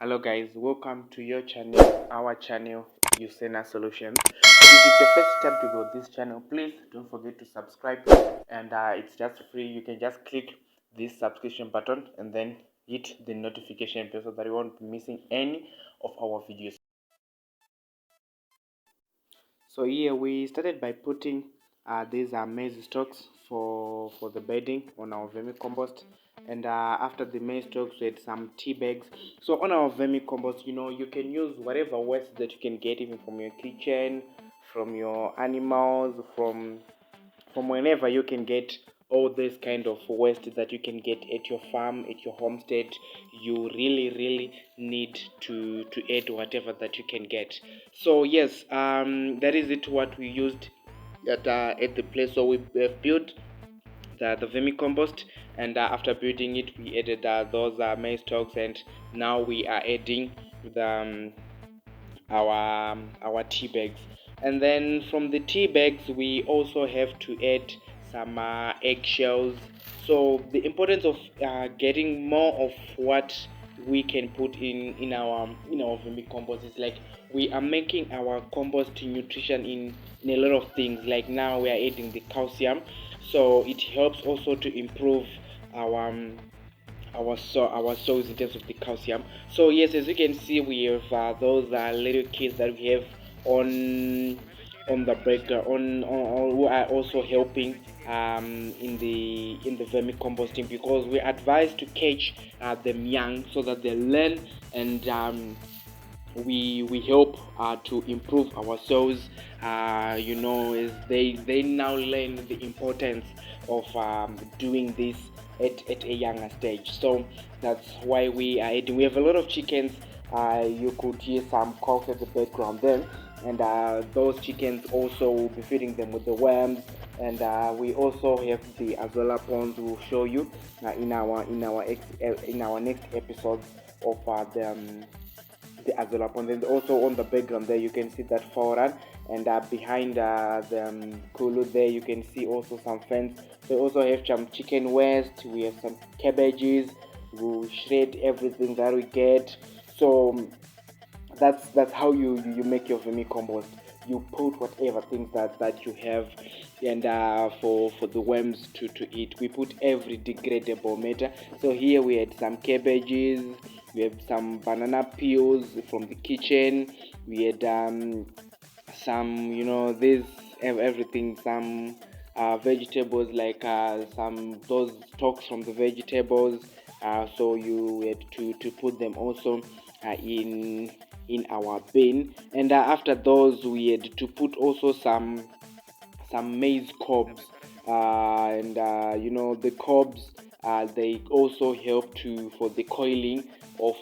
Hello guys, welcome to your channel, our channel, Usena Solutions. If it's your first time to go this channel, please don't forget to subscribe, and it's just free. You can just click this subscription button and then hit the notification bell so that you won't be missing any of our videos. So here we started by putting these maize stalks for the bedding on our vermicompost, and after the maize stalks we had some tea bags. So on our vermicompost, you can use whatever waste that you can get, even from your kitchen, from your animals, from whenever you can get all this kind of waste that you can get at your farm, at your homestead. You really need to add whatever that you can get. So yes, that is it what we used at the place. So we built the vermicompost, and after building it we added those maize stalks, and now we are adding the our tea bags. And then from the tea bags we also have to add some eggshells. So the importance of getting more of what we can put in our vermicompost is like we are making our compost nutrition in a lot of things. Like now we are adding the calcium, so it helps also to improve our our soils in terms of the calcium. So yes, as you can see, we have those little kids that we have on the background, who are also helping in the vermicomposting, because we're advised to catch them young so that they learn, and we help to improve our soils. As they now learn the importance of doing this at a younger stage. So that's why we are adding. We have a lot of chickens. You could hear some calls at the background there, and those chickens also will be feeding them with the worms. And we also have the azolla ponds. We'll show you in our next episode of the azolla pond. And also on the background there you can see that foreign, and behind the kulu there you can see also some fence. So we also have some chicken waste, we have some cabbages, we shred everything that we get. So that's how you make your vermicompost. You put whatever things that you have, and for the worms to eat, we put every degradable matter. So here we had some cabbages, we have some banana peels from the kitchen, we had some, this everything, some vegetables, like some those stalks from the vegetables. So you had to put them also in our bin. And after those we had to put also some maize cobs, and the cobs, they also help to for the coiling of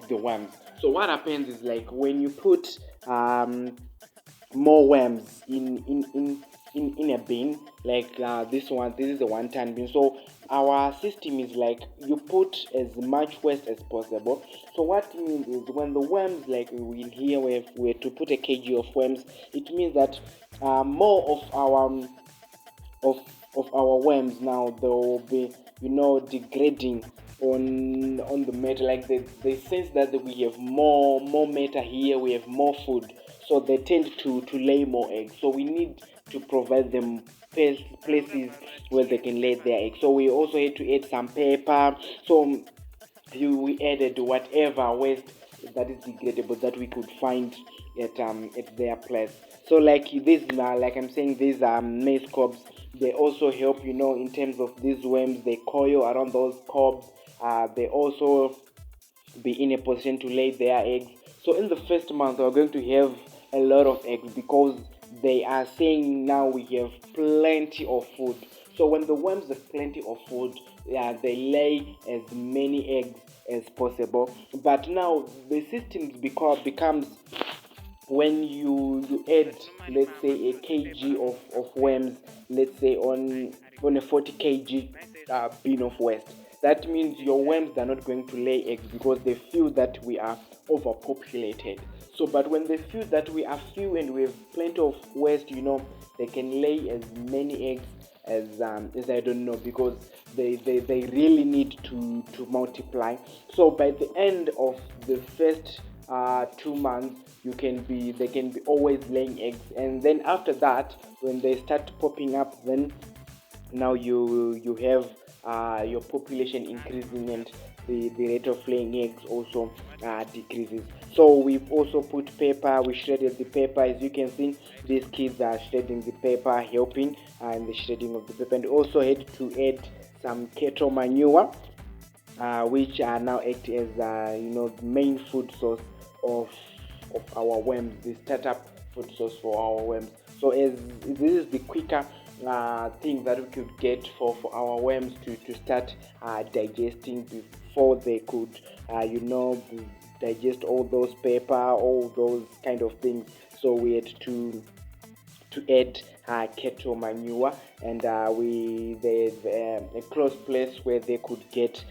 the worms. So what happens is, like, when you put more worms in a bin, like this is a one-ton bin. So our system is like you put as much waste as possible. So what it means is, when the worms, like in here we have to put a kg of worms, it means that more of our worms now, they will be degrading on the matter. Like they sense that we have more matter here, we have more food, so they tend to lay more eggs. So we need to provide them places where they can lay their eggs. So we also had to add some paper. So we added whatever waste that is degradable that we could find at their place. So like this, like I'm saying, these maize cobs, they also help, in terms of these worms. They coil around those cobs. They also be in a position to lay their eggs. So in the first month we're going to have a lot of eggs, because they are saying now we have plenty of food. So when the worms have plenty of food, they lay as many eggs as possible. But now the system becomes, when you add, let's say, a kg of worms, let's say on a 40 kg bin of waste. That means your worms are not going to lay eggs, because they feel that we are overpopulated. So but when they feel that we are few and we have plenty of waste, they can lay as many eggs as I don't know, because they really need to multiply. So by the end of the first 2 months, they can be always laying eggs, and then after that, when they start popping up, then now you have your population increasing, and the rate of laying eggs also decreases. So we've also put paper. We shredded the paper. As you can see, these kids are shredding the paper, helping in the shredding of the paper. And also had to add some cattle manure, which are now act as the main food source of our worms, the startup food source for our worms. So as this is the quicker thing that we could get for our worms to start digesting before they could digest all those paper, all those kind of things. So we had to add cattle manure, and there's a close place where they could get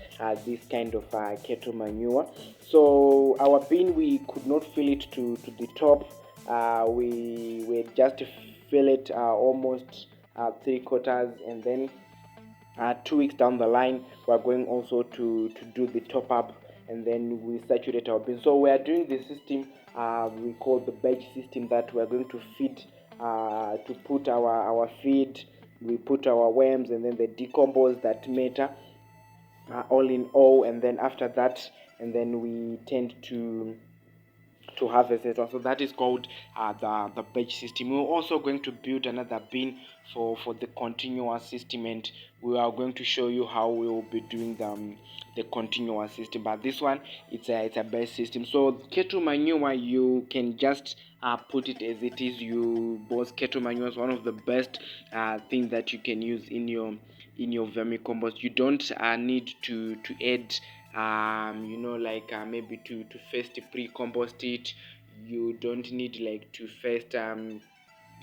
this kind of cattle manure. So our bin, we could not fill it to the top. We just fill it almost 3/4, and then 2 weeks down the line, we're going also to do the top up, and then we saturate our bin. So we are doing the system we call the batch system, that we're going to feed to put our feed, we put our worms, and then they decompose that matter all in all, and then after that, and then we tend to harvest it. So that is called the batch system. We're also going to build another bin for the continuous system, and we are going to show you how we will be doing the continuous system. But this one, it's a batch system. So cattle manure, you can just put it as it is. Both cattle manure is one of the best things that you can use in your vermicompost. You don't need to add maybe to first pre-compost it. You don't need to first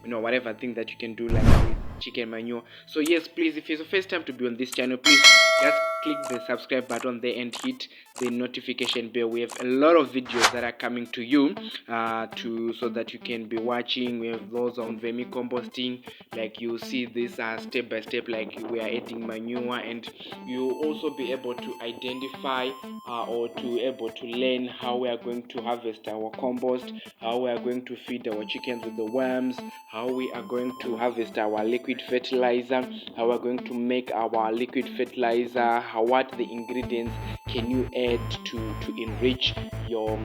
whatever thing that you can do like with chicken manure. So yes, please, if it's the first time to be on this channel, please just click the subscribe button there and hit the notification bell. We have a lot of videos that are coming to you so that you can be watching. We have those on vermicomposting, like you see this step by step, like we are adding manure, and you also be able to identify or to able to learn how we are going to harvest our compost, how we are going to feed our chickens with the worms, how we are going to harvest our liquid fertilizer, how we are going to make our liquid fertilizer, what the ingredients can you add to enrich your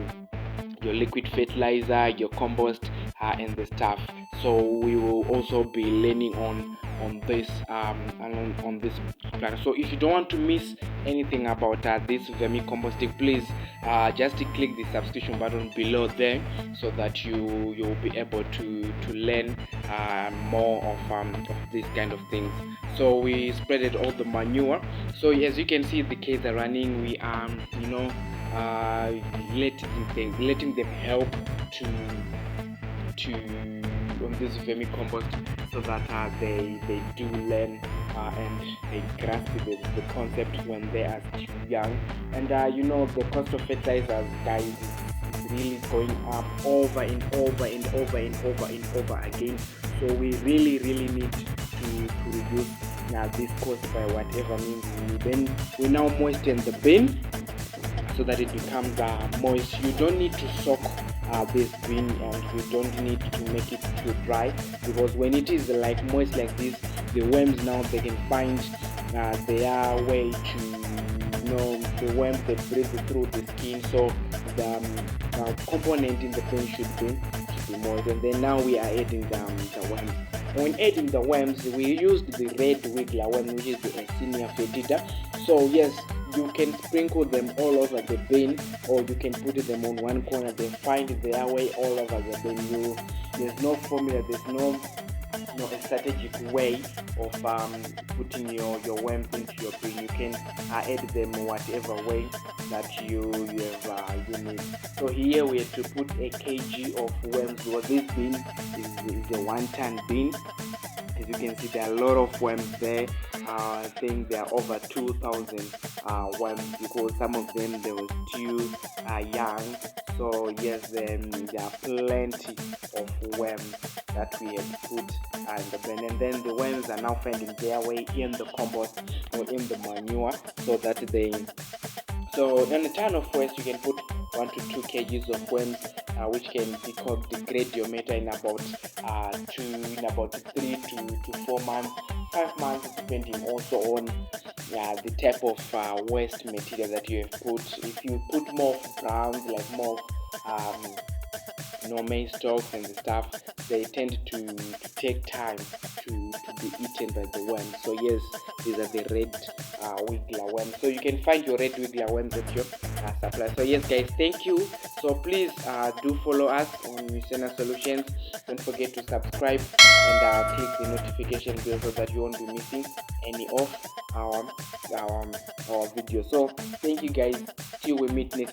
liquid fertilizer, your compost, and the stuff. So we will also be learning on this on this plan. So if you don't want to miss anything about this vermicomposting, please just click the subscription button below there, so that you will be able to learn more of these kind of things. So we spreaded all the manure. So as you can see, the kids are running. We are letting them help to on this vermicompost, so that they do learn and they grasp the concept when they are still young. And the cost of fertilizers, guys, is really going up over and over and over and over and over again. So we really need to reduce this cost by whatever means. We now moisten the bin so that it becomes moist. You don't need to soak this bin, and you don't need to make it too dry, because when it is like moist like this, the worms now they can find their way to the worms, they breathe through the skin. So the component in the bin should be moist. And then now we are adding the worms. When adding the worms, we used the red wiggler worm, which is the senior fertilizer. So yes, you can sprinkle them all over the bin, or you can put them on one corner. They find their way all over the bin. There's no formula, there's no a strategic way of putting your worms into your bin. You can add them whatever way that you need. So here we have to put a kg of worms. Well, this bin is a 1-ton bin. As you can see, there are a lot of worms there. I think there are over 2,000 worms, because some of them they were still young. So yes, then there are plenty of worms that we have put in the bin, and then the worms are now finding their way in the compost or in the manure, so that they so in a ton of waste you can put 1 to 2 kgs of worms, which can degrade your matter in about 3 to 4 months, 5 months, depending also on the type of waste material that you have put. If you put more of browns, like more of maize stalks and the stuff, they tend to take time to be eaten by the worms. So yes, these are the red wiggler worms. So you can find your red wiggler worms at your supply. So yes guys, thank you. So please do follow us on Mucena Solutions. Don't forget to subscribe and click the notification bell so that you won't be missing any of our videos. So thank you guys, till we meet next